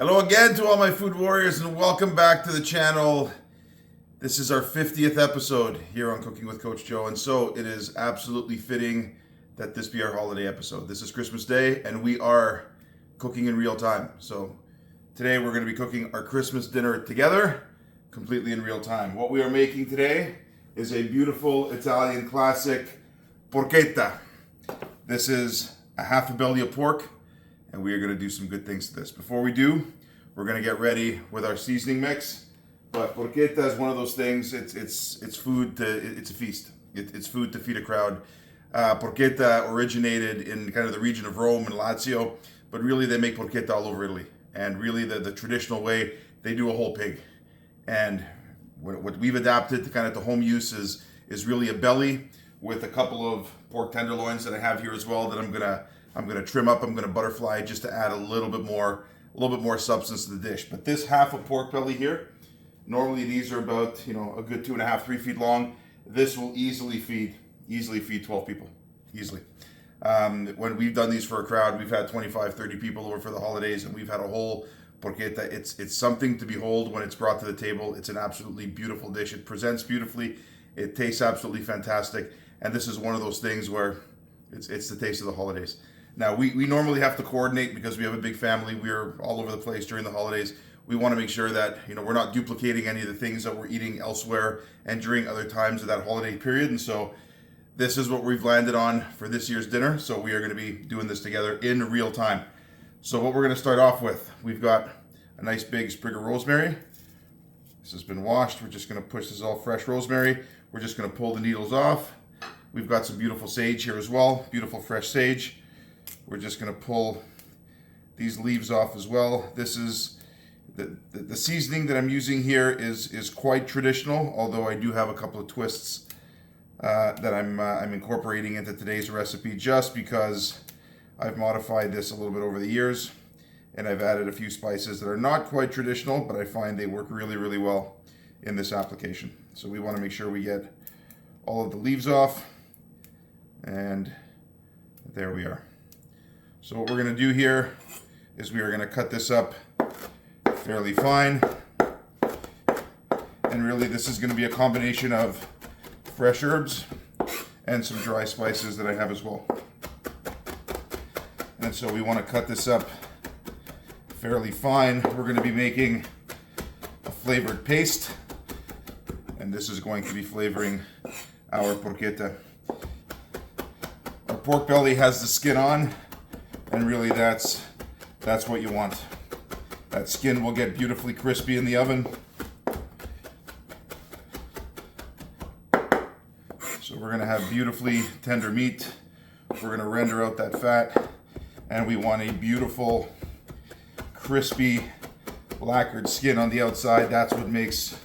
Hello again to all my food warriors and welcome back to the channel. This is our 50th episode here on Cooking with Coach Joe, and so it is absolutely fitting that this be our holiday episode. This is Christmas Day and we are cooking in real time. So today we're going to be cooking our Christmas dinner together, completely in real time. What we are making today is a beautiful Italian classic porchetta. This is a half a belly of pork, and we are going to do some good things to this. Before we do, we're going to get ready with our seasoning mix. But porchetta is one of those things. It's food it's a feast. It's food to feed a crowd. Porchetta originated in kind of the region of Rome and Lazio, but really they make porchetta all over Italy. And really the traditional way, they do a whole pig. And what we've adapted to kind of the home use is really a belly with a couple of pork tenderloins that I have here as well that I'm gonna trim up. I'm gonna butterfly just to add a little bit more substance to the dish. But this half a pork belly here, normally these are about a good 2.5, 3 feet long. This will easily feed 12 people, easily. When we've done these for a crowd, we've had 25, 30 people over for the holidays, and we've had a whole porchetta. It's something to behold when it's brought to the table. It's an absolutely beautiful dish. It presents beautifully. It tastes absolutely fantastic. And this is one of those things where it's the taste of the holidays. Now, we normally have to coordinate because we have a big family. We're all over the place during the holidays. We want to make sure that we're not duplicating any of the things that we're eating elsewhere and during other times of that holiday period. And so this is what we've landed on for this year's dinner. So we are going to be doing this together in real time. So what we're going to start off with, we've got a nice big sprig of rosemary. This has been washed. We're just going to push this all fresh rosemary. We're just going to pull the needles off. We've got some beautiful sage here as well, beautiful fresh sage. We're just going to pull these leaves off as well. This is the seasoning that I'm using here is quite traditional, although I do have a couple of twists that I'm incorporating into today's recipe just because I've modified this a little bit over the years, and I've added a few spices that are not quite traditional, but I find they work really, really well in this application. So we want to make sure we get all of the leaves off, and there we are. So what we're going to do here is we are going to cut this up fairly fine, and really this is going to be a combination of fresh herbs and some dry spices that I have as well. And so we want to cut this up fairly fine. We're going to be making a flavored paste, and this is going to be flavoring our porchetta. Our pork belly has the skin on, and really that's what you want. That skin will get beautifully crispy in the oven. So we're gonna have beautifully tender meat. We're gonna render out that fat, and we want a beautiful, crispy, lacquered skin on the outside. That's what makes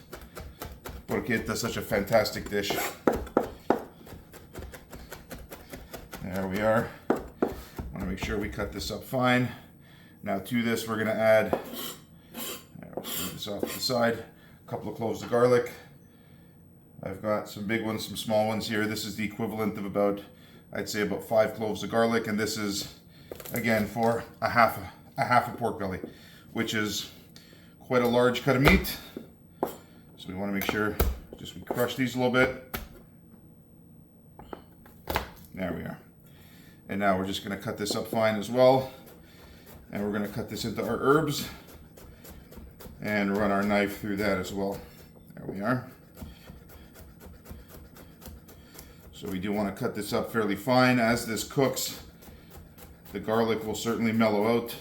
porchetta such a fantastic dish. There we are. I want to make sure we cut this up fine. Now to this we're going to add, move this off to the side, a couple of cloves of garlic. I've got some big ones, some small ones here. This is the equivalent of I'd say about 5 cloves of garlic, and this is again for a half a pork belly, which is quite a large cut of meat. So we want to make sure we crush these a little bit. There we are. And now we're just going to cut this up fine as well. And we're going to cut this into our herbs and run our knife through that as well. There we are. So we do want to cut this up fairly fine. As this cooks, the garlic will certainly mellow out.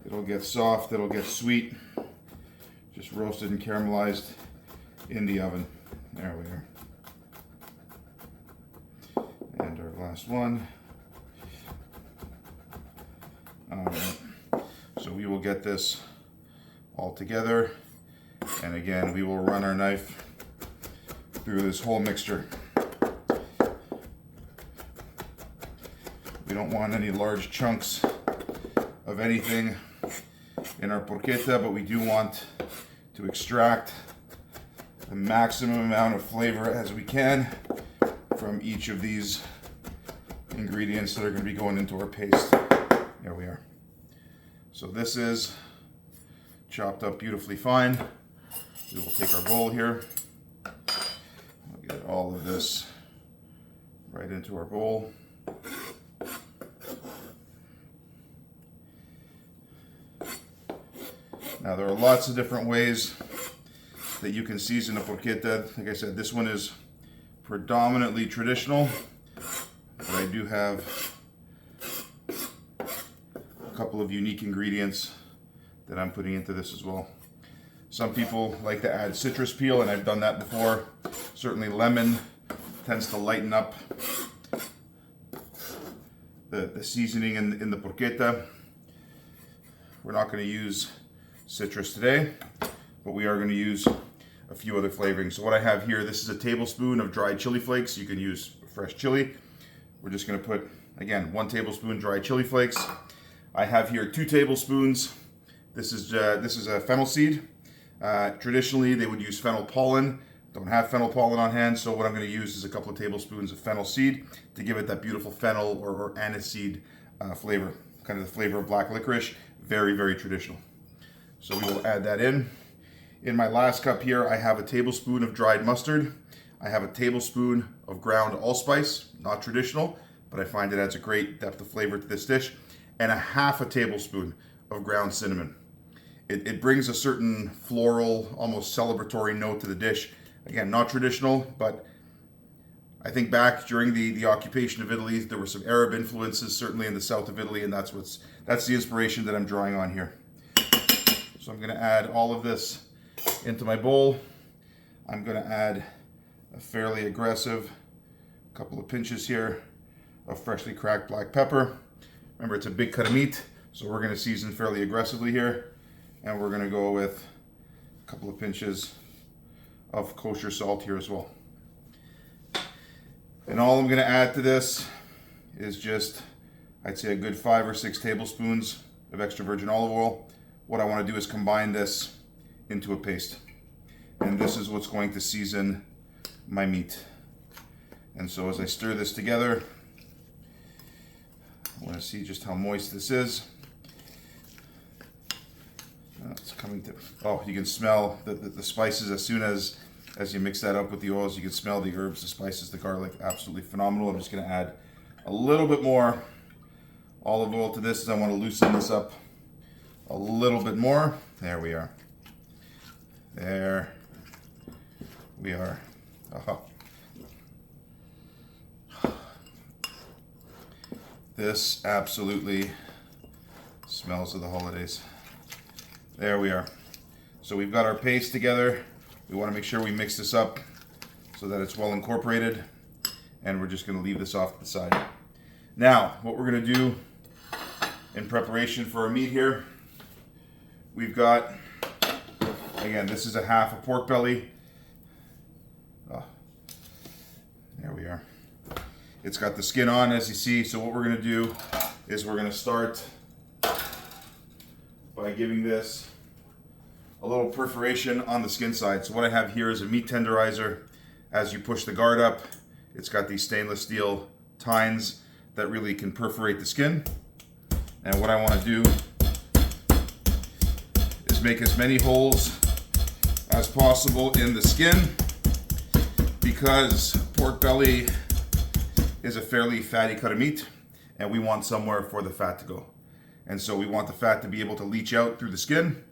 It'll get soft, it'll get sweet, just roasted and caramelized in the oven. There we are. And our last one. All right. So we will get this all together, and again we will run our knife through this whole mixture. We don't want any large chunks of anything in our porchetta, but we do want to extract the maximum amount of flavor as we can from each of these ingredients that are going to be going into our paste. There we are. So this is chopped up beautifully fine. We will take our bowl here. We'll get all of this right into our bowl. Now there are lots of different ways that you can season a porchetta. Like I said, this one is predominantly traditional, but I do have a couple of unique ingredients that I'm putting into this as well. Some people like to add citrus peel, and I've done that before. Certainly lemon tends to lighten up the seasoning in the porchetta. We're not going to use citrus today, but we are going to use a few other flavorings. So what I have here, this is a tablespoon of dried chili flakes. You can use fresh chili. We're just going to put, again, 1 tablespoon dried chili flakes. I have here 2 tablespoons. This is a fennel seed. Traditionally, they would use fennel pollen. Don't have fennel pollen on hand, so what I'm going to use is a couple of tablespoons of fennel seed to give it that beautiful fennel or aniseed flavor, kind of the flavor of black licorice. Very, very traditional. So we will add that in. In my last cup here, I have a tablespoon of dried mustard. I have a tablespoon of ground allspice, not traditional, but I find it adds a great depth of flavor to this dish, and a half a tablespoon of ground cinnamon. It brings a certain floral, almost celebratory note to the dish. Again, not traditional, but I think back during the occupation of Italy, there were some Arab influences, certainly in the south of Italy, and that's the inspiration that I'm drawing on here. So I'm going to add all of this into my bowl. I'm going to add a fairly aggressive couple of pinches here of freshly cracked black pepper. Remember, it's a big cut of meat, so we're going to season fairly aggressively here. And we're going to go with a couple of pinches of kosher salt here as well. And all I'm going to add to this is just, I'd say, a good 5 or 6 tablespoons of extra virgin olive oil. What I want to do is combine this into a paste. And this is what's going to season my meat. And so as I stir this together, I want to see just how moist this is. It's coming to, oh, you can smell the spices as soon as you mix that up with the oils. You can smell the herbs, the spices, the garlic. Absolutely phenomenal. I'm just going to add a little bit more olive oil to this as I want to loosen this up a little bit more. There we are. There we are. Aha. This absolutely smells of the holidays. There we are. So we've got our paste together. We want to make sure we mix this up so that it's well incorporated. And we're just going to leave this off to the side. Now, what we're going to do in preparation for our meat here, we've got, again, this is a half a pork belly. Oh, there we are. It's got the skin on, as you see. So what we're going to do is we're going to start by giving this a little perforation on the skin side. So what I have here is a meat tenderizer. As you push the guard up, it's got these stainless steel tines that really can perforate the skin. And what I want to do is make as many holes as possible in the skin, because pork belly is a fairly fatty cut of meat, and we want somewhere for the fat to go. And so we want the fat to be able to leach out through the skin,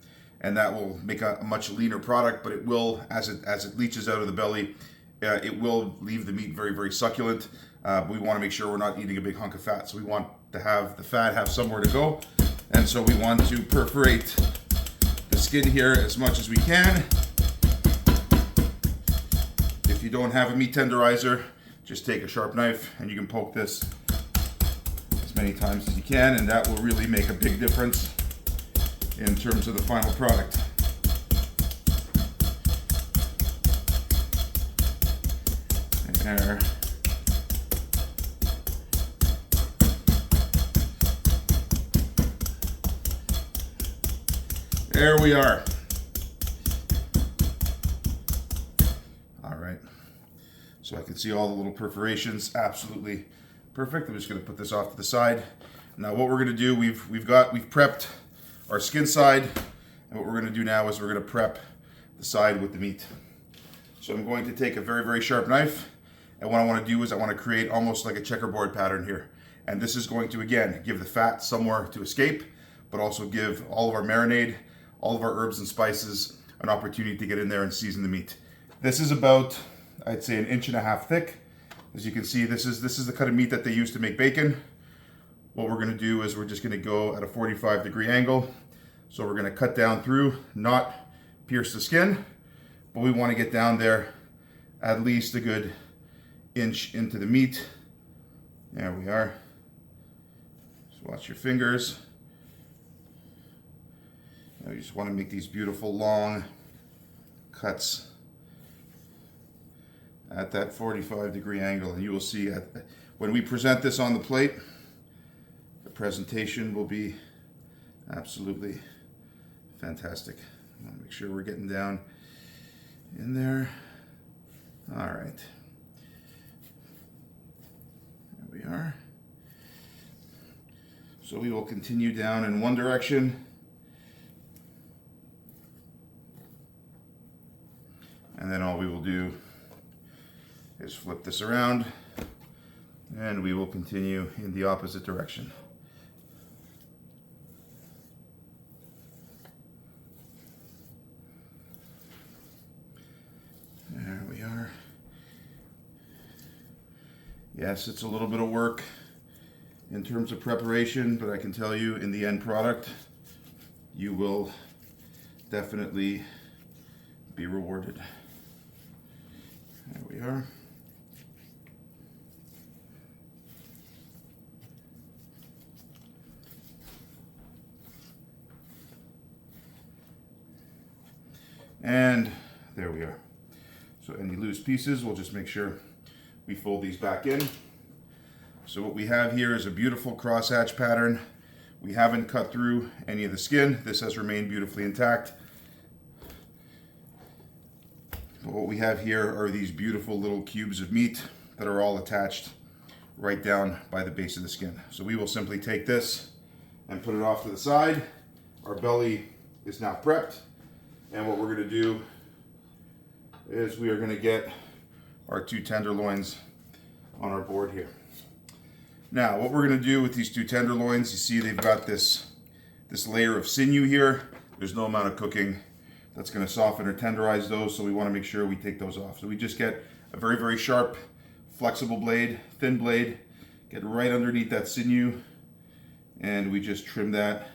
and that will make a much leaner product, but it will, as it leaches out of the belly, it will leave the meat very, very succulent. But we want to make sure we're not eating a big hunk of fat. So we want to have the fat have somewhere to go. And so we want to perforate the skin here as much as we can. If you don't have a meat tenderizer, just take a sharp knife and you can poke this as many times as you can, and that will really make a big difference in terms of the final product. There. There we are. All right. So I can see all the little perforations. Absolutely perfect. I'm just going to put this off to the side. Now what we're gonna do, we've prepped our skin side, and what we're gonna do now is we're gonna prep the side with the meat. So I'm going to take a very, very sharp knife, and what I wanna do is I wanna create almost like a checkerboard pattern here. And this is going to, again, give the fat somewhere to escape, but also give all of our marinade, all of our herbs and spices an opportunity to get in there and season the meat. This is about, I'd say, 1.5 inches thick. As you can see, this is the kind of meat that they use to make bacon. What we're gonna do is we're just gonna go at a 45-degree angle. So we're gonna cut down through, not pierce the skin, but we wanna get down there at least a good inch into the meat. There we are. Just watch your fingers. Now you just wanna make these beautiful long cuts at that 45-degree angle, and you will see when we present this on the plate, the presentation will be absolutely fantastic. I want to make sure we're getting down in there. All right, there we are. So we will continue down in one direction, and then all we will do is flip this around, and we will continue in the opposite direction. There we are. Yes, it's a little bit of work in terms of preparation, but I can tell you in the end product, you will definitely be rewarded. There we are. And there we are. So any loose pieces, we'll just make sure we fold these back in. So what we have here is a beautiful crosshatch pattern. We haven't cut through any of the skin. This has remained beautifully intact. But what we have here are these beautiful little cubes of meat that are all attached right down by the base of the skin. So we will simply take this and put it off to the side. Our belly is now prepped. And what we're gonna do is we are gonna get our 2 tenderloins on our board here. Now, what we're gonna do with these 2 tenderloins, you see they've got this layer of sinew here. There's no amount of cooking that's gonna soften or tenderize those, so we wanna make sure we take those off. So we just get a very, very sharp, flexible blade, thin blade, get right underneath that sinew, and we just trim that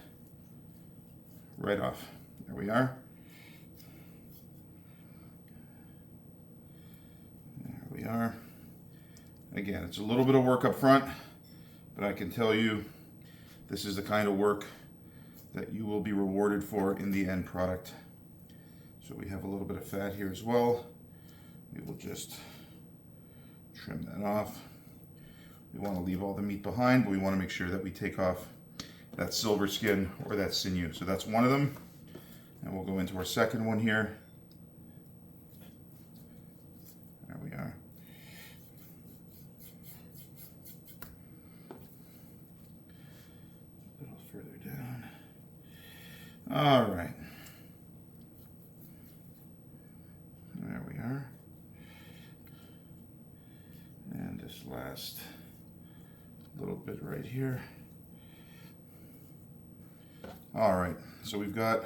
right off. There we are. We are. Again, it's a little bit of work up front, but I can tell you this is the kind of work that you will be rewarded for in the end product. So we have a little bit of fat here as well. We will just trim that off. We want to leave all the meat behind, but we want to make sure that we take off that silver skin or that sinew. So that's one of them. And we'll go into our second one here. There we are. A little further down. All right. There we are. And this last little bit right here. All right, so we've got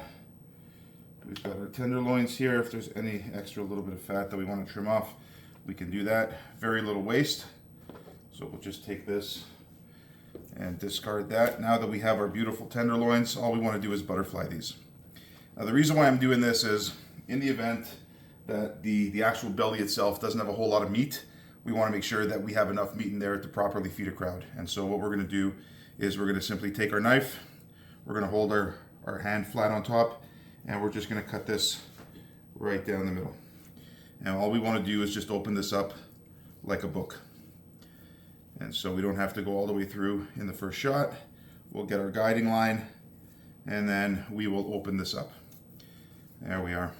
our tenderloins here. If there's any extra little bit of fat that we want to trim off, we can do that. Very little waste. So we'll just take this and discard that. Now that we have our beautiful tenderloins, all we want to do is butterfly these. Now the reason why I'm doing this is in the event that the actual belly itself doesn't have a whole lot of meat, we want to make sure that we have enough meat in there to properly feed a crowd. And so what we're going to do is we're going to simply take our knife, we're going to hold our hand flat on top, and we're just going to cut this right down the middle. And all we want to do is just open this up like a book. And so we don't have to go all the way through in the first shot. We'll get our guiding line, and then we will open this up. There we are.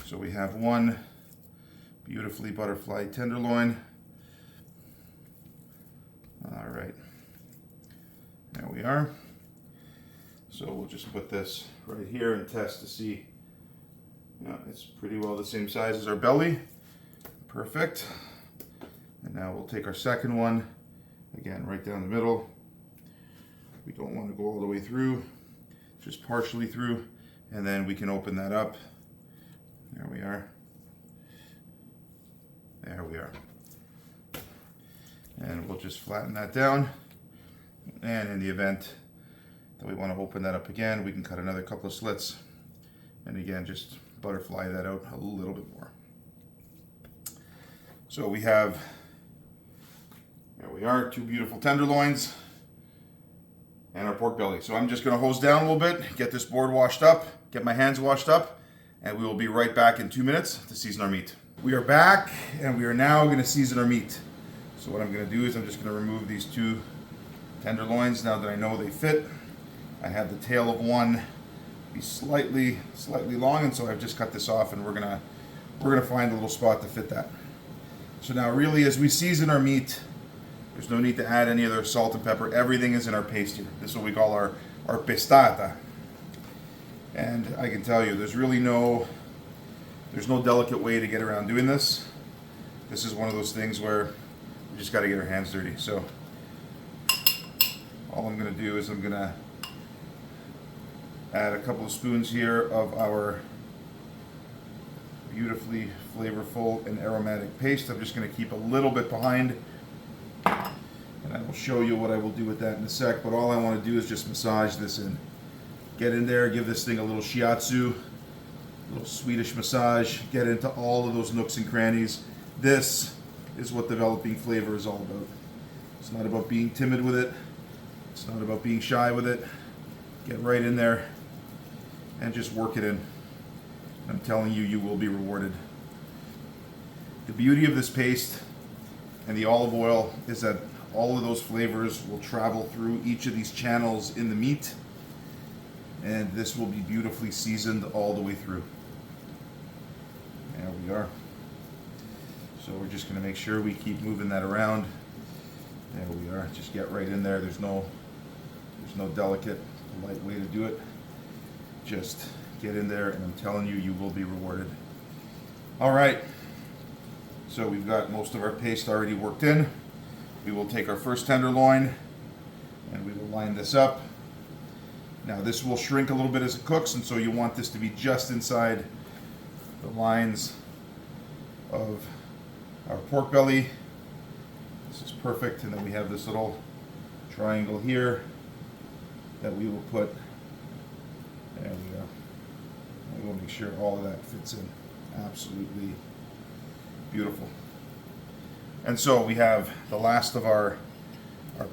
So we have one beautifully butterfly tenderloin. All right. There we are. So we'll just put this right here and test to see. Yeah, it's pretty well the same size as our belly. Perfect. And now we'll take our second one, again, right down the middle. We don't want to go all the way through, just partially through, and then we can open that up. There we are. There we are. And we'll just flatten that down. And in the event that we want to open that up again, we can cut another couple of slits. And again, just butterfly that out a little bit more. So we have, there we are, 2 beautiful tenderloins and our pork belly. So I'm just going to hose down a little bit, get this board washed up, get my hands washed up, and we will be right back in 2 minutes to season our meat. We are back, and we are now going to season our meat. So what I'm going to do is I'm just going to remove these 2 tenderloins now that I know they fit. I have the tail of one be slightly long, and so I've just cut this off, and we're gonna find a little spot to fit that. So now really, as we season our meat, there's no need to add any other salt and pepper. Everything is in our paste here. This is what we call our pestata. And I can tell you, there's no delicate way to get around doing this. This is one of those things where we just got to get our hands dirty. So all I'm going to do is I'm going to add a couple of spoons here of our beautifully flavorful and aromatic paste. I'm just going to keep a little bit behind, and I will show you what I will do with that in a sec. But all I want to do is just massage this in. Get in there, give this thing a little shiatsu, a little Swedish massage, get into all of those nooks and crannies. This is what developing flavor is all about. It's not about being timid with it. It's not about being shy with it. Get right in there and just work it in. I'm telling you, you will be rewarded. The beauty of this paste and the olive oil is that all of those flavors will travel through each of these channels in the meat, and this will be beautifully seasoned all the way through. There we are. So we're just going to make sure we keep moving that around. There we are. Just get right in there. There's no delicate, light way to do it. Just get in there, and I'm telling you, you will be rewarded. All right. So we've got most of our paste already worked in. We will take our first tenderloin, and we will line this up. Now this will shrink a little bit as it cooks, and so you want this to be just inside the lines of our pork belly. This is perfect. And then we have this little triangle here that we will put. There we go. And we'll make sure all of that fits in. Absolutely beautiful. And so we have the last of our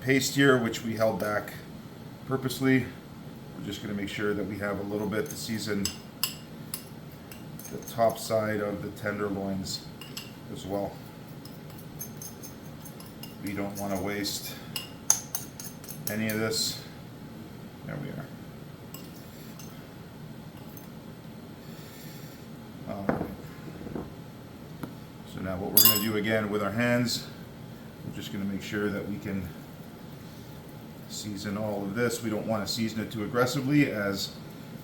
paste here, which we held back purposely. We're just going to make sure that we have a little bit to season the top side of the tenderloins as well. We don't want to waste any of this. There we are. So now what we're going to do again with our hands, we're just going to make sure that we can season all of this. We don't want to season it too aggressively, as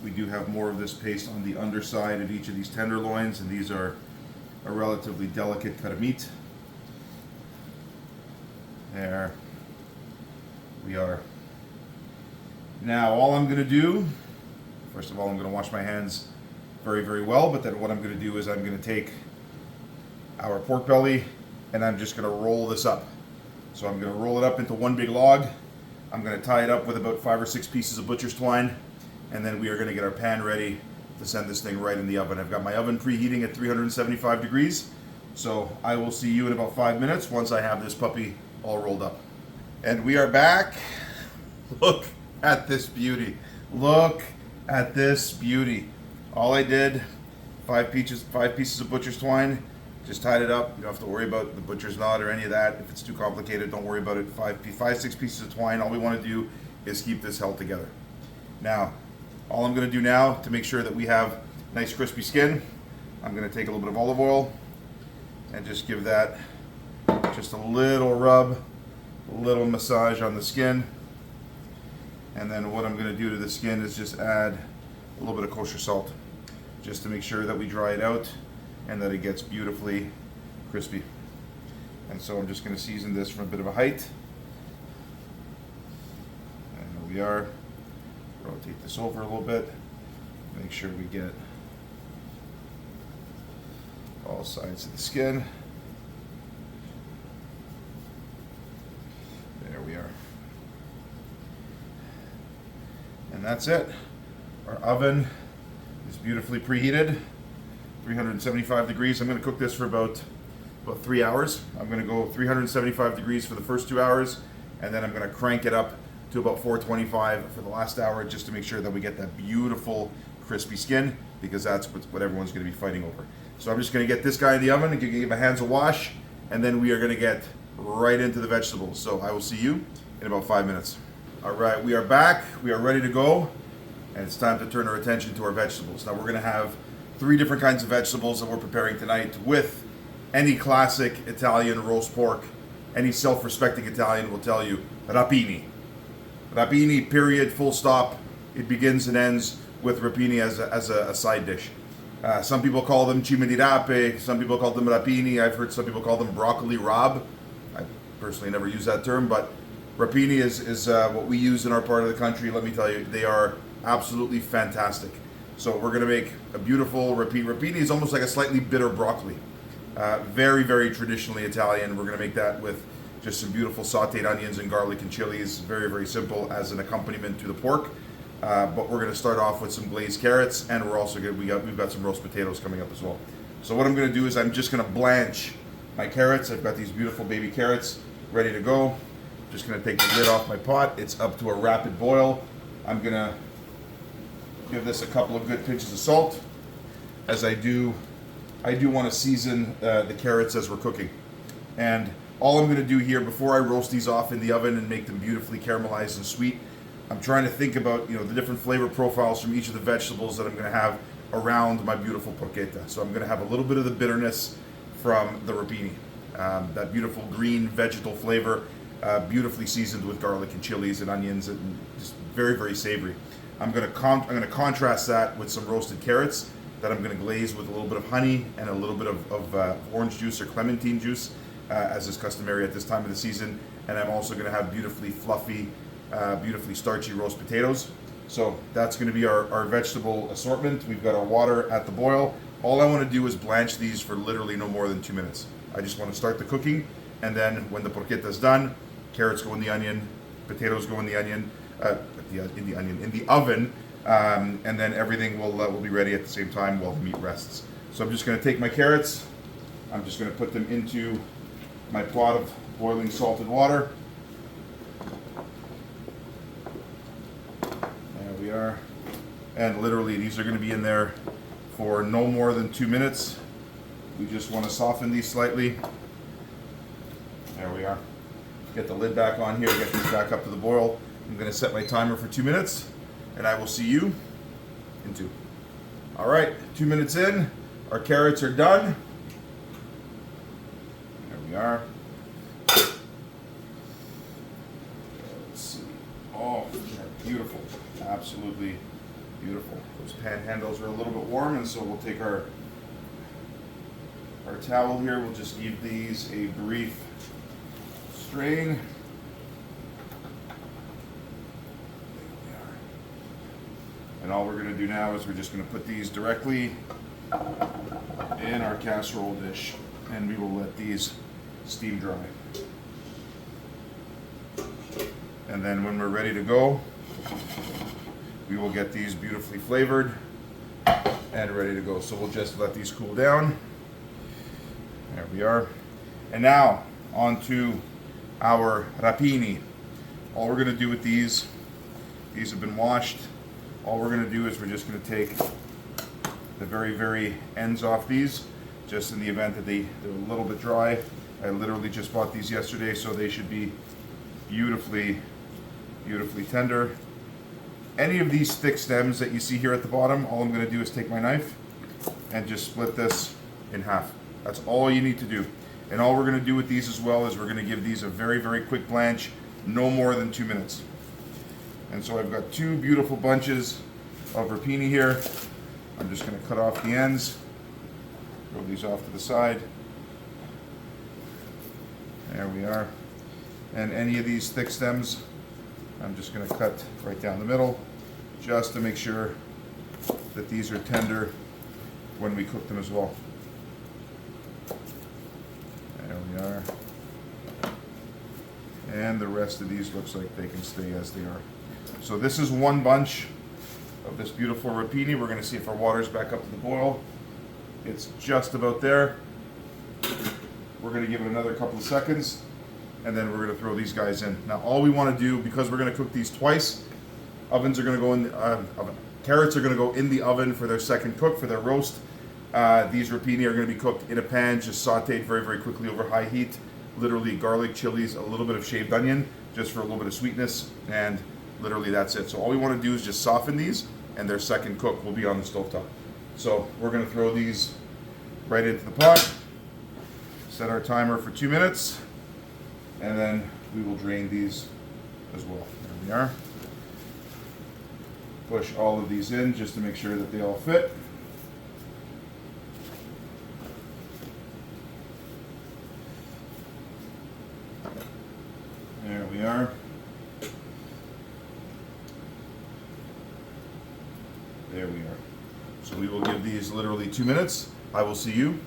we do have more of this paste on the underside of each of these tenderloins, and these are a relatively delicate cut of meat. There we are. Now all I'm going to do, first of all, I'm going to wash my hands very, very well, but then what I'm going to do is I'm going to take our pork belly and I'm just going to roll this up. So I'm going to roll it up into one big log. I'm going to tie it up with about 5 or 6 pieces of butcher's twine, and then we are going to get our pan ready to send this thing right in the oven. I've got my oven preheating at 375 degrees, so I will see you in about 5 minutes once I have this puppy all rolled up. And we are back. Look at this beauty. Look at this beauty. All I did, 5 pieces of butcher's twine, just tied it up. You don't have to worry about the butcher's knot or any of that. If it's too complicated, don't worry about it. 6 pieces of twine. All we want to do is keep this held together. Now, all I'm going to do now to make sure that we have nice crispy skin, I'm going to take a little bit of olive oil and just give that just a little rub, a little massage on the skin. And then what I'm going to do to the skin is just add a little bit of kosher salt, just to make sure that we dry it out and that it gets beautifully crispy. And so I'm just going to season this from a bit of a height. And here we are. Rotate this over a little bit. Make sure we get all sides of the skin. There we are. And that's it. Our oven is beautifully preheated, 375 degrees. I'm going to cook this for about 3 hours. I'm going to go 375 degrees for the first 2 hours, and then I'm going to crank it up to about 425 for the last hour, just to make sure that we get that beautiful crispy skin, because that's what everyone's going to be fighting over. So I'm just going to get this guy in the oven and give my hands a wash, and then we are going to get right into the vegetables. So I will see you in about 5 minutes. All right, we are back. We are ready to go, and it's time to turn our attention to our vegetables. Now we're going to have 3 different kinds of vegetables that we're preparing tonight. With any classic Italian roast pork, any self-respecting Italian will tell you rapini. Rapini, period, full stop. It begins and ends with rapini as a side dish. Some people call them cime di rape, some people call them rapini. I've heard some people call them broccoli rabe. I personally never use that term, but rapini is what we use in our part of the country. Let me tell you, they are absolutely fantastic. So we're going to make a beautiful rapini. Rapini is almost like a slightly bitter broccoli. Very, very traditionally Italian. We're going to make that with just some beautiful sautéed onions and garlic and chilies. Very, very simple as an accompaniment to the pork. But we're going to start off with some glazed carrots, and we're also we've got some roast potatoes coming up as well. So what I'm going to do is I'm just going to blanch my carrots. I've got these beautiful baby carrots ready to go. Just going to take the lid off my pot. It's up to a rapid boil. I'm going to give this a couple of good pinches of salt. As I do want to season the carrots as we're cooking. And all I'm going to do here before I roast these off in the oven and make them beautifully caramelized and sweet, I'm trying to think about the different flavor profiles from each of the vegetables that I'm going to have around my beautiful porchetta. So I'm going to have a little bit of the bitterness from the rapini, that beautiful green vegetal flavor, beautifully seasoned with garlic and chilies and onions, and just very, very savory. I'm going to contrast that with some roasted carrots that I'm going to glaze with a little bit of honey and a little bit of orange juice or clementine juice, as is customary at this time of the season. And I'm also going to have beautifully fluffy, beautifully starchy roast potatoes. So that's going to be our vegetable assortment. We've got our water at the boil. All I want to do is blanch these for literally no more than 2 minutes. I just want to start the cooking, and then when the porchetta is done, carrots go in the onion, potatoes go in the onion, in the oven, and then everything will be ready at the same time while the meat rests. So I'm just going to take my carrots. I'm just going to put them into my pot of boiling salted water. There we are. And literally these are going to be in there for no more than 2 minutes. We just want to soften these slightly. There we are. Get the lid back on here, get these back up to the boil. I'm going to set my timer for 2 minutes, and I will see you in 2. All right, 2 minutes in, our carrots are done. There we are. Let's see. Oh, they're beautiful. Absolutely beautiful. Those pan handles are a little bit warm, and so we'll take our towel here. We'll just give these a brief strain. And all we're going to do now is we're just going to put these directly in our casserole dish, and we will let these steam dry. And then when we're ready to go, we will get these beautifully flavored and ready to go. So we'll just let these cool down. There we are. And now on to our rapini. All we're going to do with these have been washed. All we're going to do is we're just going to take the very, very ends off these, just in the event that they're a little bit dry. I literally just bought these yesterday, so they should be beautifully, beautifully tender. Any of these thick stems that you see here at the bottom, all I'm going to do is take my knife and just split this in half. That's all you need to do. And all we're going to do with these as well is we're going to give these a very, very quick blanch, no more than 2 minutes. And so I've got two beautiful bunches of rapini here. I'm just going to cut off the ends, throw these off to the side. There we are. And any of these thick stems, I'm just going to cut right down the middle, just to make sure that these are tender when we cook them as well. There we are. And the rest of these looks like they can stay as they are. So this is one bunch of this beautiful rapini. We're going to see if our water's back up to the boil. It's just about there. We're going to give it another couple of seconds, and then we're going to throw these guys in. Now all we want to do, because we're going to cook these twice, ovens are going to go in the oven. Carrots are going to go in the oven for their second cook, for their roast. These rapini are going to be cooked in a pan, just sautéed very, very quickly over high heat. Literally garlic, chilies, a little bit of shaved onion, just for a little bit of sweetness, and literally that's it. So all we want to do is just soften these, and their second cook will be on the stovetop. So we're going to throw these right into the pot, set our timer for 2 minutes, and then we will drain these as well. There we are. Push all of these in just to make sure that they all fit. There we are. There we are. So we will give these literally 2 minutes. I will see you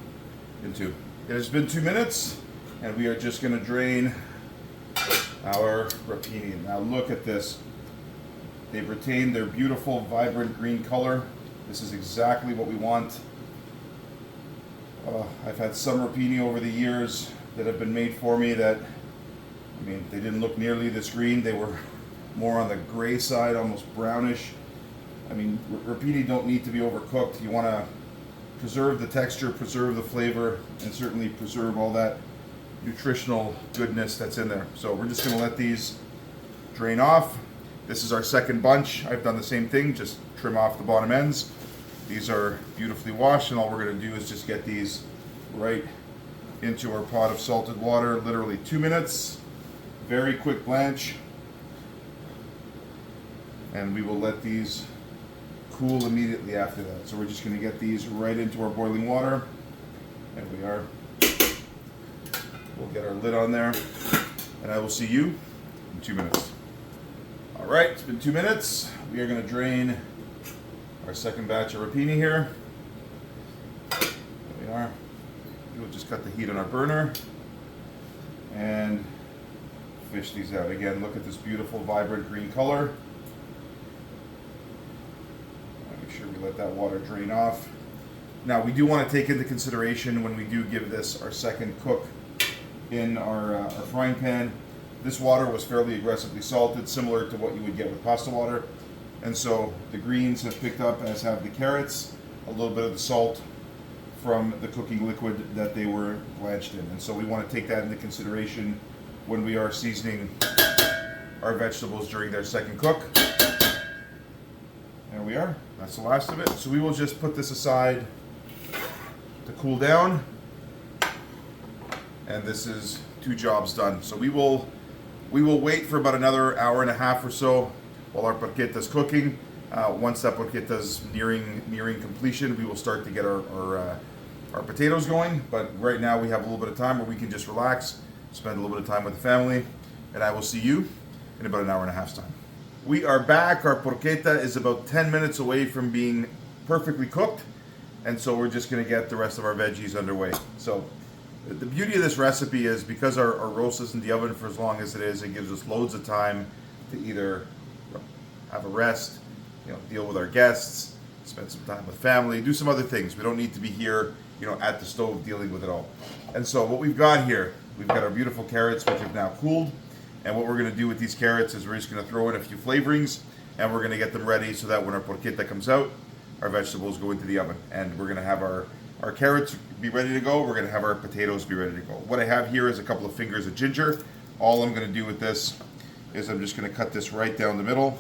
in 2. It has been 2 minutes, and we are just going to drain our rapini. Now look at this. They've retained their beautiful, vibrant green color. This is exactly what we want. I've had some rapini over the years that have been made for me that, I mean, they didn't look nearly this green. They were more on the gray side, almost brownish. I mean, rapini don't need to be overcooked. You want to preserve the texture, preserve the flavor, and certainly preserve all that nutritional goodness that's in there. So we're just going to let these drain off. This is our second bunch. I've done the same thing, just trim off the bottom ends. These are beautifully washed, and all we're going to do is just get these right into our pot of salted water. Literally 2 minutes. Very quick blanch. And we will let these cool immediately after that. So we're just going to get these right into our boiling water. There we are. We'll get our lid on there, and I will see you in 2 minutes. All right, it's been 2 minutes. We are going to drain our second batch of rapini here. There we are. We'll just cut the heat on our burner and fish these out. Again, look at this beautiful, vibrant green color. Make sure we let that water drain off. Now, we do want to take into consideration when we do give this our second cook in our frying pan. This water was fairly aggressively salted, similar to what you would get with pasta water. And so the greens have picked up, as have the carrots, a little bit of the salt from the cooking liquid that they were blanched in. And so we want to take that into consideration when we are seasoning our vegetables during their second cook. There we are. That's the last of it. So we will just put this aside to cool down. And this is 2 jobs done. So we will wait for about another hour and a half or so while our porchetta is cooking. Once that porchetta is nearing completion, we will start to get our potatoes going. But right now we have a little bit of time where we can just relax, spend a little bit of time with the family, and I will see you in about an hour and a half's time. We are back. Our porchetta is about 10 minutes away from being perfectly cooked, and so we're just going to get the rest of our veggies underway. So the beauty of this recipe is because our roast is in the oven for as long as it is, it gives us loads of time to either have a rest, deal with our guests, spend some time with family, do some other things. We don't need to be here, at the stove dealing with it all. And so what we've got here, we've got our beautiful carrots, which have now cooled. And what we're going to do with these carrots is we're just going to throw in a few flavorings, and we're going to get them ready so that when our porchetta comes out, our vegetables go into the oven. And we're going to have our carrots be ready to go. We're going to have our potatoes be ready to go. What I have here is a couple of fingers of ginger. All I'm going to do with this is I'm just going to cut this right down the middle.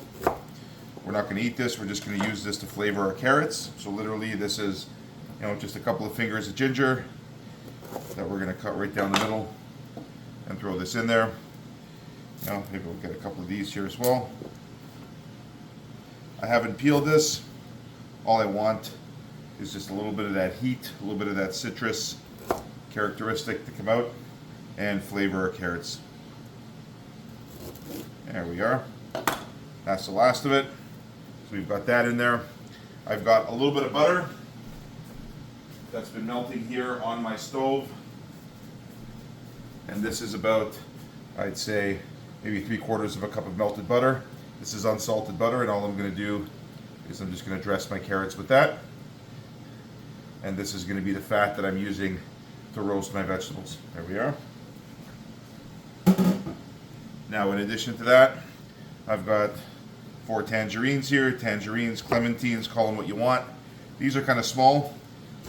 We're not going to eat this. We're just going to use this to flavor our carrots. So literally this is, just a couple of fingers of ginger that we're going to cut right down the middle and throw this in there. Maybe we'll get a couple of these here as well. I haven't peeled this. All I want is just a little bit of that heat, a little bit of that citrus characteristic to come out and flavor our carrots. There we are. That's the last of it. So we've got that in there. I've got a little bit of butter that's been melting here on my stove. And this is about, I'd say, maybe 3/4 of a cup of melted butter. This is unsalted butter, and all I'm going to do is I'm just going to dress my carrots with that. And this is going to be the fat that I'm using to roast my vegetables. There we are. Now, in addition to that, I've got 4 tangerines here. Tangerines, clementines, call them what you want. These are kind of small,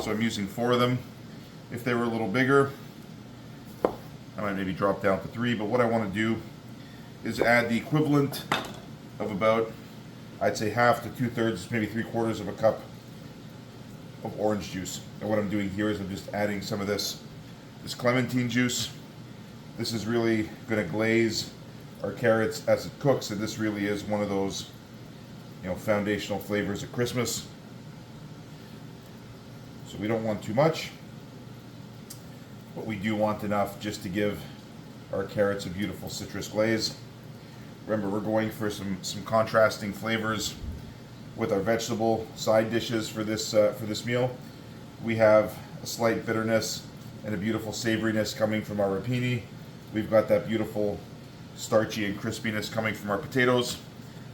so I'm using 4 of them. If they were a little bigger, I might maybe drop down to 3, but what I want to do is add the equivalent of about, I'd say, half to 2/3, maybe 3/4 of a cup of orange juice. And what I'm doing here is I'm just adding some of this clementine juice. This is really going to glaze our carrots as it cooks, and this really is one of those, foundational flavors at Christmas. So we don't want too much, but we do want enough just to give our carrots a beautiful citrus glaze. Remember, we're going for some contrasting flavors with our vegetable side dishes for this meal. We have a slight bitterness and a beautiful savoriness coming from our rapini. We've got that beautiful starchy and crispiness coming from our potatoes,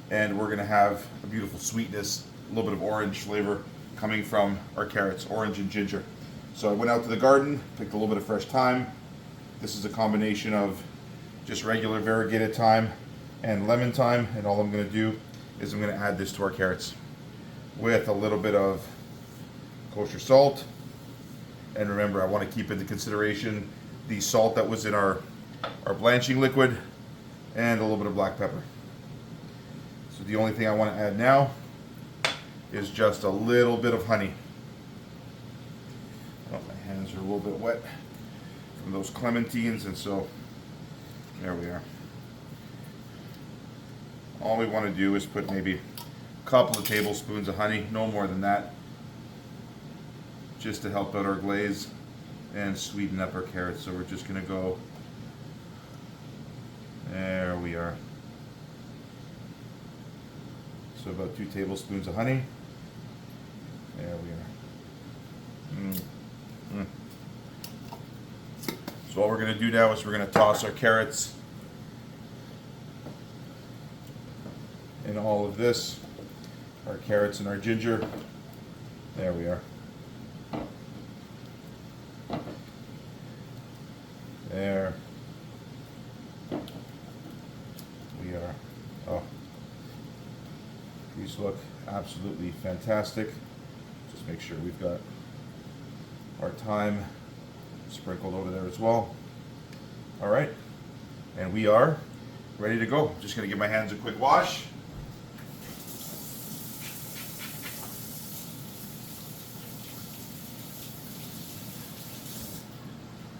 and we're going to have a beautiful sweetness, a little bit of orange flavor coming from our carrots, orange and ginger. So I went out to the garden, picked a little bit of fresh thyme. This is a combination of just regular variegated thyme and lemon thyme, and all I'm going to do is I'm going to add this to our carrots with a little bit of kosher salt. And remember, I want to keep into consideration the salt that was in our blanching liquid and a little bit of black pepper. So the only thing I want to add now is just a little bit of honey. Oh, my hands are a little bit wet from those clementines, and so there we are. All we want to do is put maybe a couple of tablespoons of honey, no more than that, just to help out our glaze and sweeten up our carrots. So we're just going to go, there we are. So about 2 tablespoons of honey. There we are. So all we're going to do now is we're going to toss our carrots in all of this, our carrots and our ginger. There we are. There we are. Oh, these look absolutely fantastic. Just make sure we've got our thyme sprinkled over there as well. All right, and we are ready to go. Just going to give my hands a quick wash.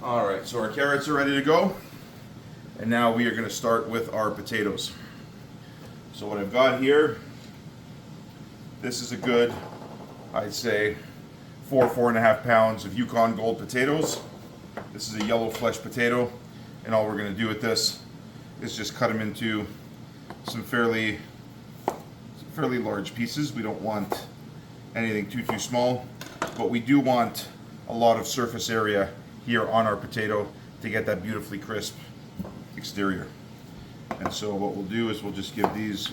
All right, so our carrots are ready to go, and now we are going to start with our potatoes. So what I've got here, this is a good, I'd say, 4.5 pounds of Yukon Gold potatoes. This is a yellow flesh potato, and all we're going to do with this is just cut them into some fairly large pieces. We don't want anything too small, but we do want a lot of surface area here on our potato to get that beautifully crisp exterior. And so what we'll do is we'll just give these,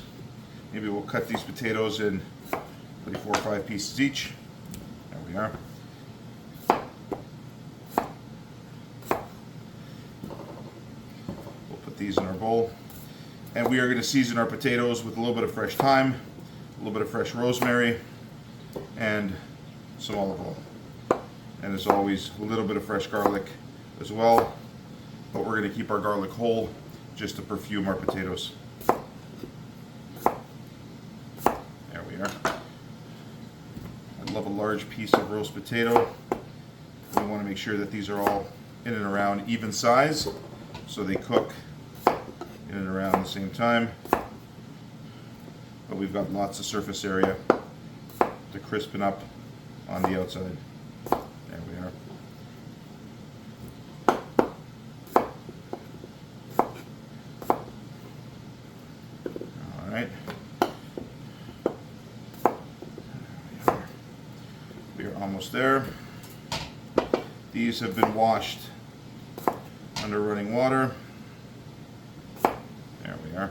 maybe we'll cut these potatoes in maybe 4 or 5 pieces each. There we are. We'll put these in our bowl, and we are going to season our potatoes with a little bit of fresh thyme, a little bit of fresh rosemary, and some olive oil. And as always, a little bit of fresh garlic as well, but we're going to keep our garlic whole just to perfume our potatoes. There we are. I love a large piece of roast potato. We want to make sure that these are all in and around even size, so they cook in and around the same time. But we've got lots of surface area to crispen up on the outside. There we are. All right. We are almost there. These have been washed under running water. There we are.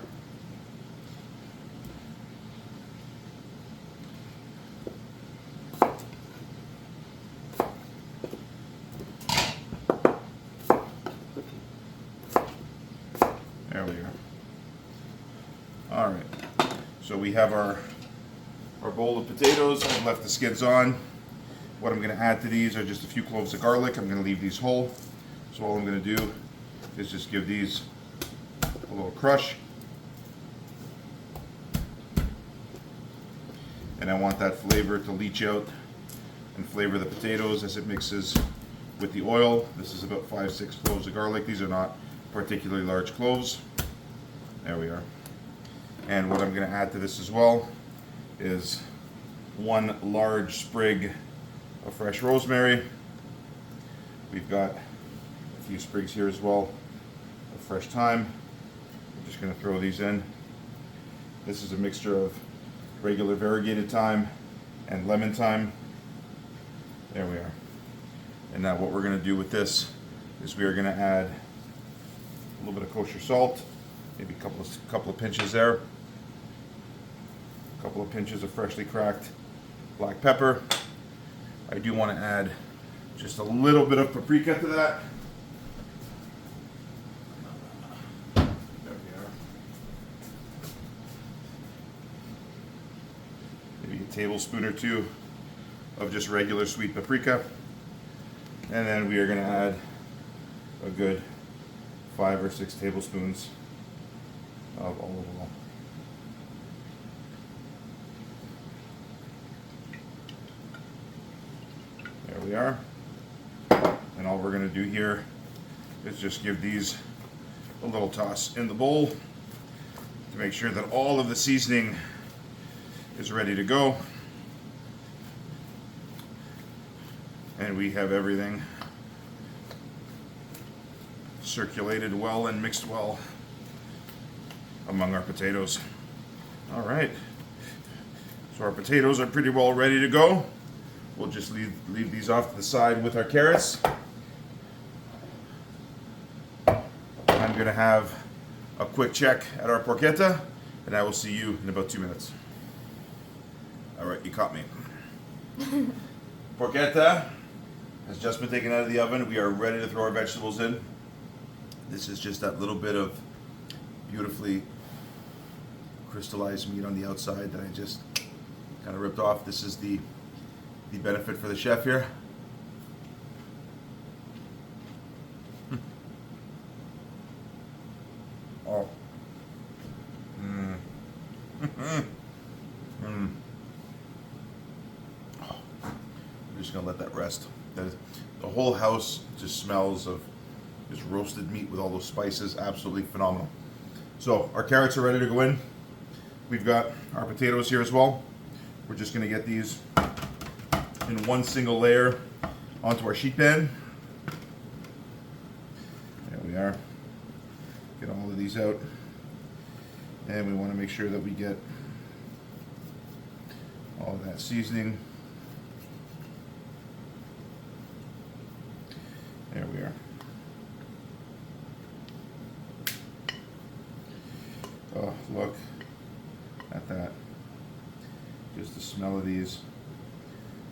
There we are. All right. So we have our bowl of potatoes. I've left the skins on. What I'm going to add to these are just a few cloves of garlic. I'm going to leave these whole. So all I'm going to do is just give these a little crush. And I want that flavor to leach out and flavor the potatoes as it mixes with the oil. This is about 5-6 cloves of garlic. These are not particularly large cloves. There we are. And what I'm going to add to this as well is 1 large sprig of fresh rosemary. We've got a few sprigs here as well of fresh thyme. I'm just going to throw these in. This is a mixture of regular variegated thyme and lemon thyme. There we are. And now what we're going to do with this is we are going to add a little bit of kosher salt, maybe a couple of pinches there, a couple of pinches of freshly cracked black pepper. I do want to add just a little bit of paprika to that. There we are. Maybe a tablespoon or 2 of just regular sweet paprika. And then we are going to add a good 5 or 6 tablespoons of olive oil. There we are. And all we're going to do here is just give these a little toss in the bowl to make sure that all of the seasoning is ready to go. And we have everything circulated well and mixed well among our potatoes. All right. So our potatoes are pretty well ready to go. We'll just leave these off to the side with our carrots. I'm going to have a quick check at our porchetta, and I will see you in about 2 minutes. All right, you caught me. Porchetta has just been taken out of the oven. We are ready to throw our vegetables in. This is just that little bit of beautifully crystallized meat on the outside that I just kind of ripped off. This is the benefit for the chef here. Oh. I'm just gonna let that rest. The whole house just smells of just roasted meat with all those spices. Absolutely phenomenal. So our carrots are ready to go in. We've got our potatoes here as well. We're just gonna get these in one single layer onto our sheet pan. There we are. Get all of these out. And we want to make sure that we get all of that seasoning. There we are. Oh, look at that. Just the smell of these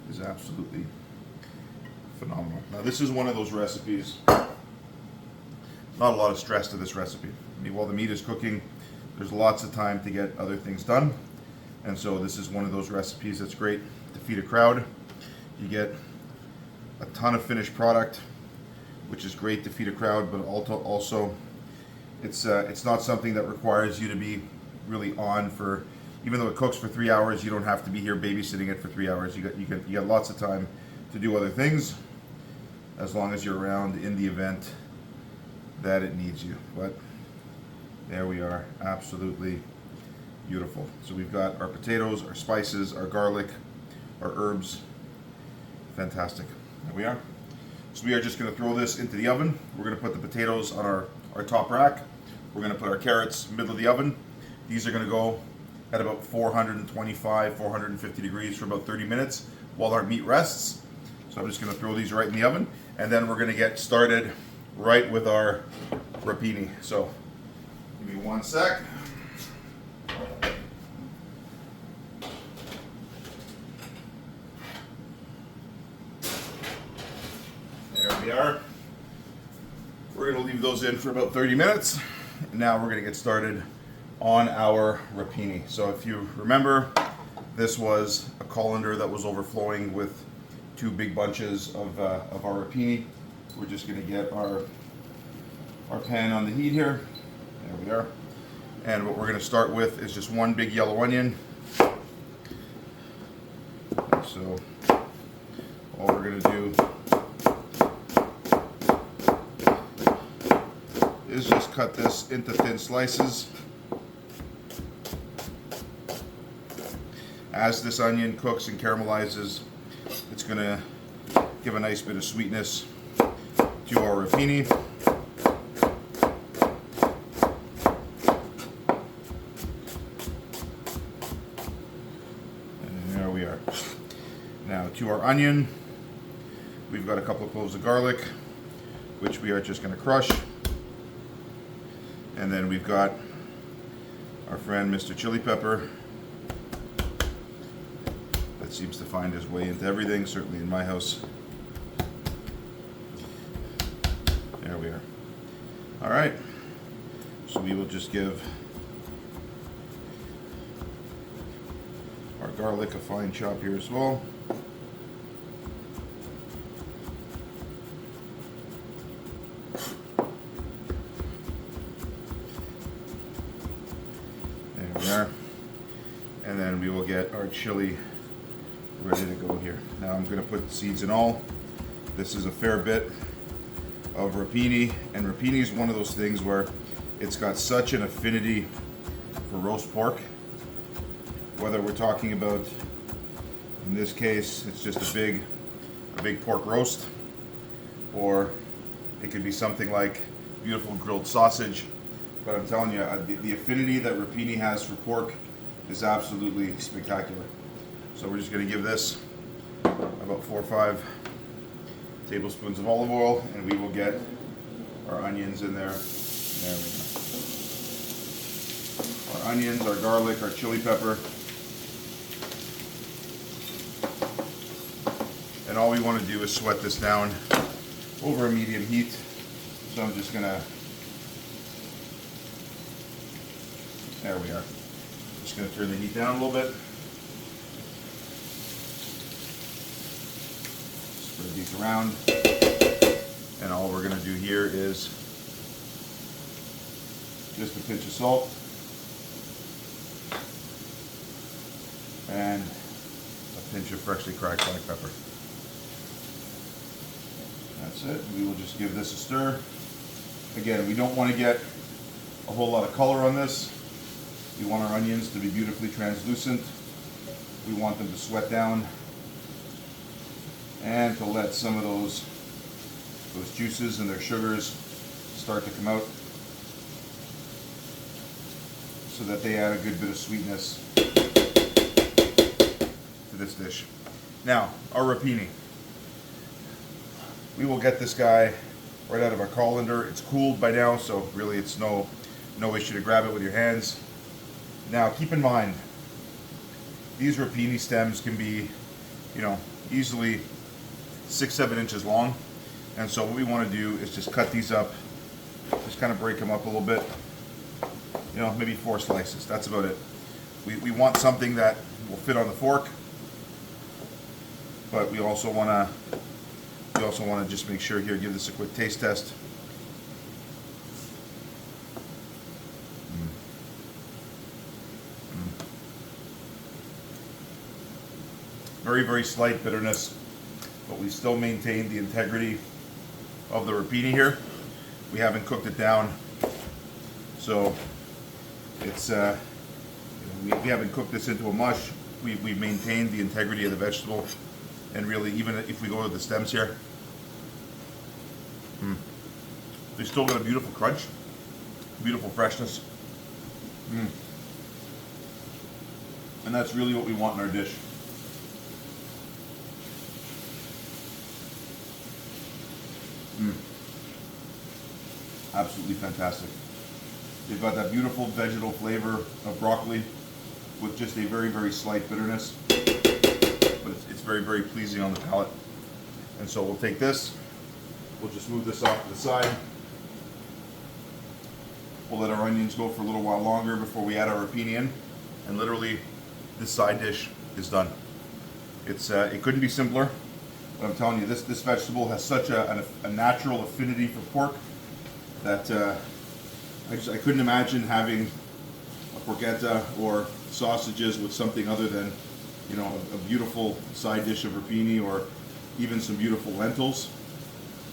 is absolutely phenomenal. Now this is one of those recipes, not a lot of stress to this recipe. I mean, while the meat is cooking, there's lots of time to get other things done. And so this is one of those recipes that's great to feed a crowd. You get a ton of finished product, which is great to feed a crowd, but also it's not something that requires you to be really on for, even though it cooks for 3 hours, you don't have to be here babysitting it for 3 hours. You got lots of time to do other things as long as you're around in the event that it needs you. But there we are, absolutely Beautiful. So we've got our potatoes, our spices, our garlic, our herbs. Fantastic. There we are. So we are just going to throw this into the oven. We're going to put the potatoes on our top rack. We're going to put our carrots middle of the oven. These are going to go at about 425, 450 degrees for about 30 minutes while our meat rests. So I'm just going to throw these right in the oven, and then we're going to get started right with our rapini. So give me one sec. There we are. We're going to leave those in for about 30 minutes. And now we're going to get started on our rapini. So if you remember, this was a colander that was overflowing with 2 big bunches of our rapini. We're just going to get our pan on the heat here. There we are. And what we're going to start with is just 1 big yellow onion. So all we're going to do is just cut this into thin slices. As this onion cooks and caramelizes, it's going to give a nice bit of sweetness to our rapini. And there we are. Now to our onion, we've got a couple of cloves of garlic, which we are just going to crush. And then we've got our friend Mr. Chili Pepper that seems to find his way into everything, certainly in my house. There we are. All right, so we will just give our garlic a fine chop here as well. There we are. And then we will get our chili ready to go here. Now I'm going to put seeds in all. This is a fair bit of rapini, and rapini is one of those things where it's got such an affinity for roast pork. Whether we're talking about, in this case, it's just a big pork roast, or it could be something like beautiful grilled sausage. But I'm telling you, the affinity that rapini has for pork is absolutely spectacular. So we're just going to give this about 4 or 5 tablespoons of olive oil, and we will get our onions in there. There we go. Our onions, our garlic, our chili pepper. And all we want to do is sweat this down over a medium heat. So I'm just going to, there we are. Just going to turn the heat down a little bit. Spread these around. And all we're going to do here is just a pinch of salt and a pinch of freshly cracked black pepper. That's it. We will just give this a stir. Again, we don't want to get a whole lot of color on this. We want our onions to be beautifully translucent. We want them to sweat down and to let some of those juices and their sugars start to come out so that they add a good bit of sweetness to this dish. Now, our rapini. We will get this guy right out of our colander. It's cooled by now, so really it's no issue to grab it with your hands. Now, keep in mind, these rapini stems can be, easily 6-7 inches long. And so what we want to do is just cut these up, just kind of break them up a little bit, maybe 4 slices. That's about it. We want something that will fit on the fork, but we also want to just make sure here, give this a quick taste test. Very, very slight bitterness, but we still maintain the integrity of the rapini here. We haven't cooked it down, so it's we haven't cooked this into a mush. We've maintained the integrity of the vegetable, and really, even if we go to the stems here, they still got a beautiful crunch, beautiful freshness, and that's really what we want in our dish. Absolutely fantastic. They've got that beautiful vegetal flavor of broccoli with just a very, very slight bitterness, but it's very, very pleasing on the palate. And so we'll take this, we'll just move this off to the side. We'll let our onions go for a little while longer before we add our rapini in, and literally this side dish is done. It couldn't be simpler, but I'm telling you, this vegetable has such a natural affinity for pork that I couldn't imagine having a porchetta or sausages with something other than, you know, a beautiful side dish of rapini or even some beautiful lentils.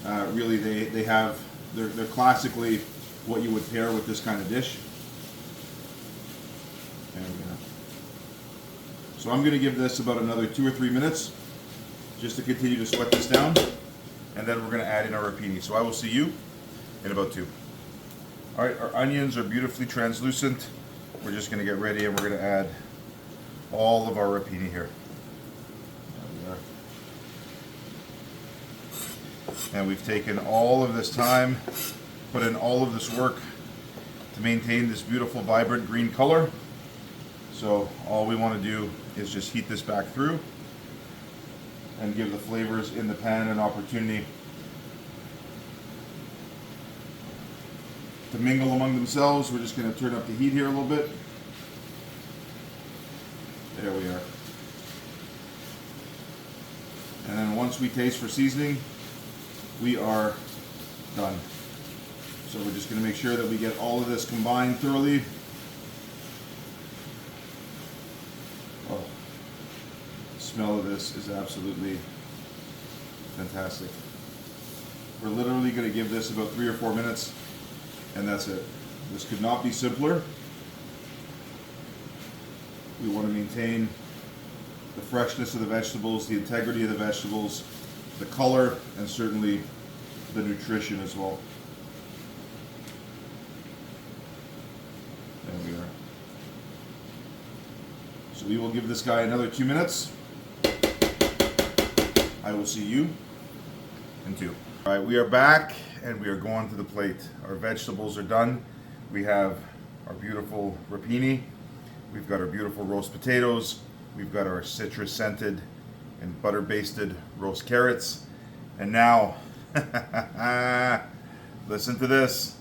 Really, they're classically what you would pair with this kind of dish. There we go. So I'm going to give this about another 2 or 3 minutes just to continue to sweat this down, and then we're going to add in our rapini. So I will see you in about 2. All right, our onions are beautifully translucent. We're just going to get ready, and we're going to add all of our rapini here. There we are. And we've taken all of this time, put in all of this work to maintain this beautiful, vibrant green color. So all we want to do is just heat this back through and give the flavors in the pan an opportunity to mingle among themselves. We're just going to turn up the heat here a little bit. There we are. And then once we taste for seasoning, we are done. So we're just going to make sure that we get all of this combined thoroughly. Oh, the smell of this is absolutely fantastic. We're literally going to give this about 3 or 4 minutes, and that's it. This could not be simpler. We want to maintain the freshness of the vegetables, the integrity of the vegetables, the color, and certainly the nutrition as well. There we are. So we will give this guy another 2 minutes. I will see you in 2. All right, we are back and we are going to the plate. Our vegetables are done. We have our beautiful rapini. We've got our beautiful roast potatoes. We've got our citrus scented and butter basted roast carrots. And now, listen to this.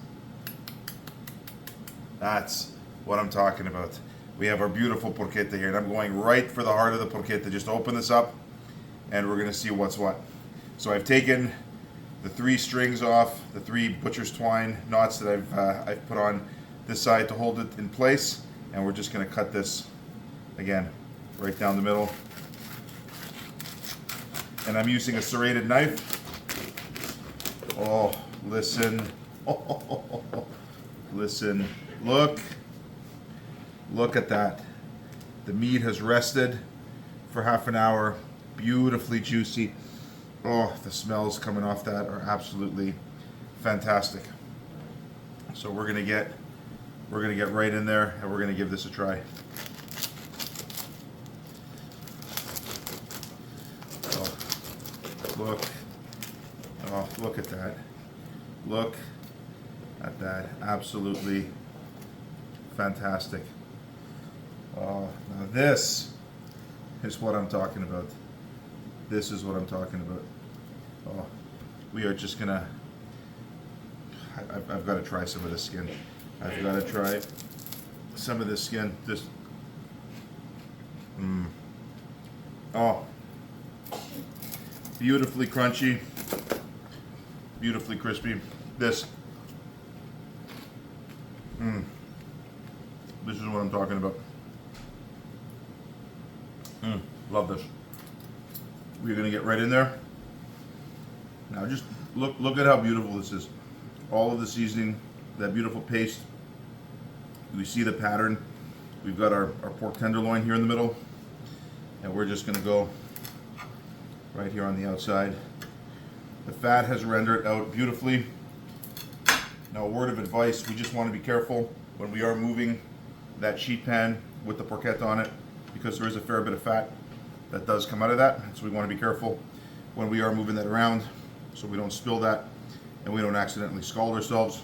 That's what I'm talking about. We have our beautiful porchetta here, and I'm going right for the heart of the porchetta. Just open this up, and we're gonna see what's what. So I've taken the 3 strings off, the 3 butcher's twine knots that I've put on this side to hold it in place, and we're just gonna cut this again right down the middle. And I'm using a serrated knife. Oh, listen. Oh, listen. Look at that. The meat has rested for half an hour. Beautifully juicy. Oh, the smells coming off that are absolutely fantastic. So we're gonna get right in there, and we're gonna give this a try. Look at that. Look at that. Absolutely fantastic. Oh, now this is what I'm talking about. This is what I'm talking about. Oh, we are just gonna, I've got to try some of this skin. I've got to try some of this skin. Just, oh, beautifully crunchy, beautifully crispy. This is what I'm talking about. Love this. We're gonna get right in there. Now just look at how beautiful this is. All of the seasoning, that beautiful paste. We see the pattern We've got our pork tenderloin here in the middle, and we're just going to go right here on the outside. The fat has rendered out beautifully. Now, a word of advice, we just want to be careful when we are moving that sheet pan with the porchetta on it, because there is a fair bit of fat that does come out of that, so we want to be careful when we are moving that around so we don't spill that and we don't accidentally scald ourselves.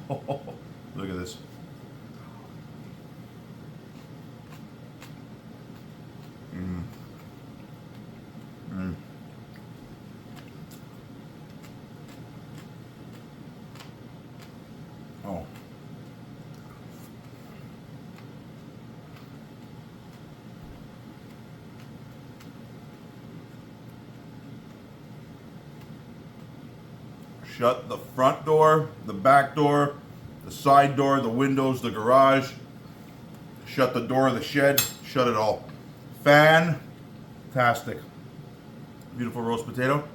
Look at this. Oh. Shut the front door, the back door, the side door, the windows, the garage. Shut the door of the shed. Shut it all. Fantastic. Beautiful roast potato.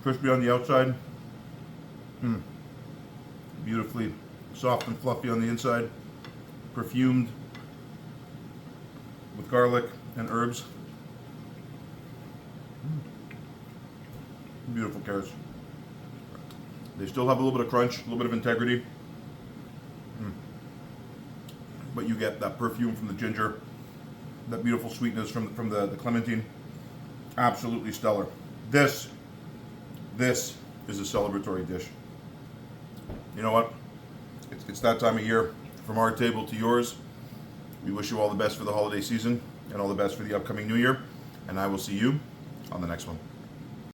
Crispy on the outside. Beautifully soft and fluffy on the inside. Perfumed with garlic and herbs. Beautiful carrots. They still have a little bit of crunch, a little bit of integrity. But you get that perfume from the ginger, that beautiful sweetness from the clementine. Absolutely stellar. This is a celebratory dish. You know what? It's that time of year. From our table to yours, we wish you all the best for the holiday season and all the best for the upcoming new year. And I will see you on the next one.